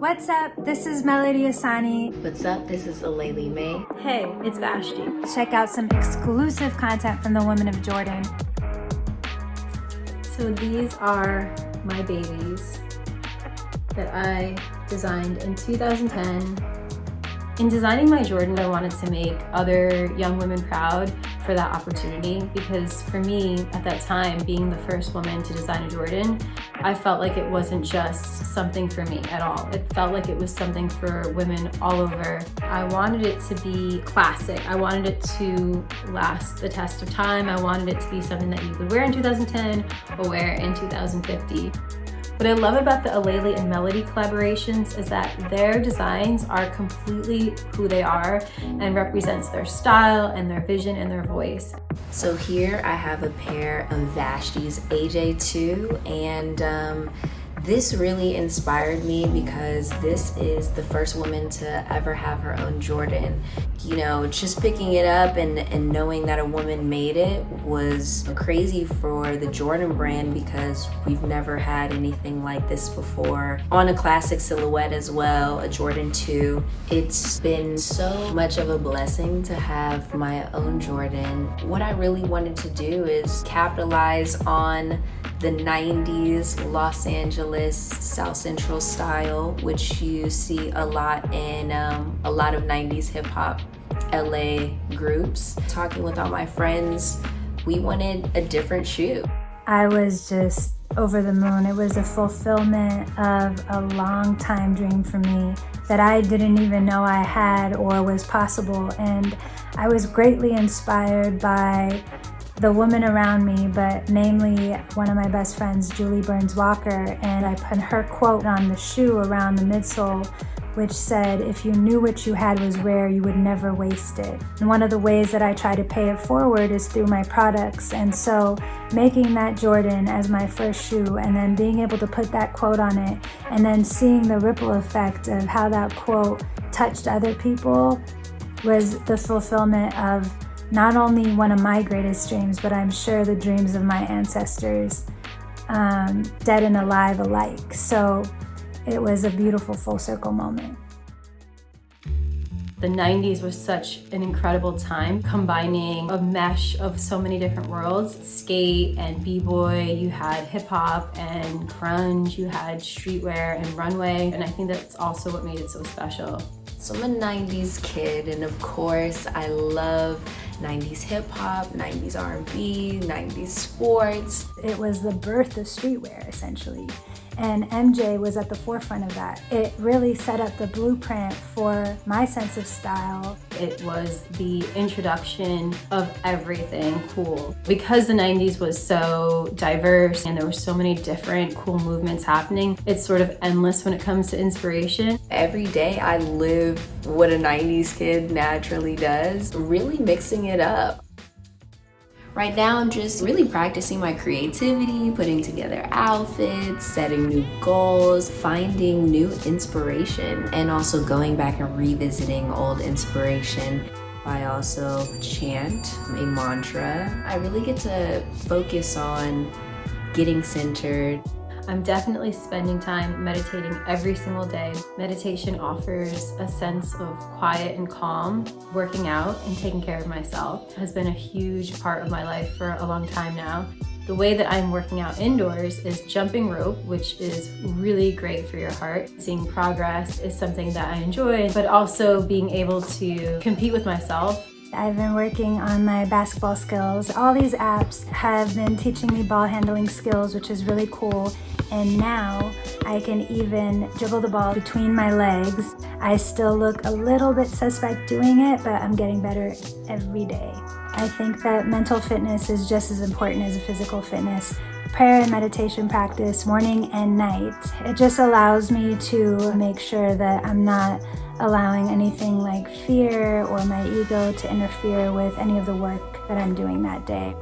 What's up? This is Ehsani. What's up? This is Aleali May. Hey, it's Vashtie. Check out some exclusive content from the Women of Jordan. So these are my babies that I designed in 2010. In designing my Jordan, I wanted to make other young women proud for that opportunity, because for me at that time, being the first woman to design a Jordan, I felt like it wasn't just something for me at all. It felt like it was something for women all over. I wanted it to be classic. I wanted it to last the test of time. I wanted it to be something that you could wear in 2010 or wear in 2050. What I love about the Aleali and Melody collaborations is that their designs are completely who they are and represents their style and their vision and their voice. So here I have a pair of Vashtie's AJ2, and this really inspired me because this is the first woman to ever have her own Jordan. You know, just picking it up and knowing that a woman made it was crazy for the Jordan brand, because we've never had anything like this before. On a classic silhouette as well, a Jordan 2. It's been so much of a blessing to have my own Jordan. What I really wanted to do is capitalize on the 90s Los Angeles South Central style, which you see a lot in a lot of 90s hip hop LA groups. Talking with all my friends, we wanted a different shoe. I was just over the moon. It was a fulfillment of a long time dream for me that I didn't even know I had or was possible. And I was greatly inspired by the women around me, but namely one of my best friends, Julie Burns Walker, and I put her quote on the shoe around the midsole, which said, "If you knew what you had was rare, you would never waste it." And one of the ways that I try to pay it forward is through my products. And so making that Jordan as my first shoe, and then being able to put that quote on it, and then seeing the ripple effect of how that quote touched other people, was the fulfillment of not only one of my greatest dreams, but I'm sure the dreams of my ancestors, dead and alive alike. So it was a beautiful full circle moment. The 90s was such an incredible time, combining a mesh of so many different worlds. Skate and b-boy, you had hip hop and grunge, you had streetwear and runway, and I think that's also what made it so special. So I'm a 90s kid, and of course I love 90s hip hop, 90s R&B, 90s sports. It was the birth of streetwear, essentially. And MJ was at the forefront of that. It really set up the blueprint for my sense of style. It was the introduction of everything cool. Because the 90s was so diverse and there were so many different cool movements happening, it's sort of endless when it comes to inspiration. Every day I live what a 90s kid naturally does, really mixing it up. Right now, I'm just really practicing my creativity, putting together outfits, setting new goals, finding new inspiration, and also going back and revisiting old inspiration. I also chant a mantra. I really get to focus on getting centered. I'm definitely spending time meditating every single day. Meditation offers a sense of quiet and calm. Working out and taking care of myself has been a huge part of my life for a long time now. The way that I'm working out indoors is jumping rope, which is really great for your heart. Seeing progress is something that I enjoy, but also being able to compete with myself. I've been working on my basketball skills. All these apps have been teaching me ball handling skills, which is really cool. And now I can even dribble the ball between my legs. I still look a little bit suspect doing it, but I'm getting better every day. I think that mental fitness is just as important as physical fitness. Prayer and meditation practice morning and night. It just allows me to make sure that I'm not allowing anything like fear or my ego to interfere with any of the work that I'm doing that day.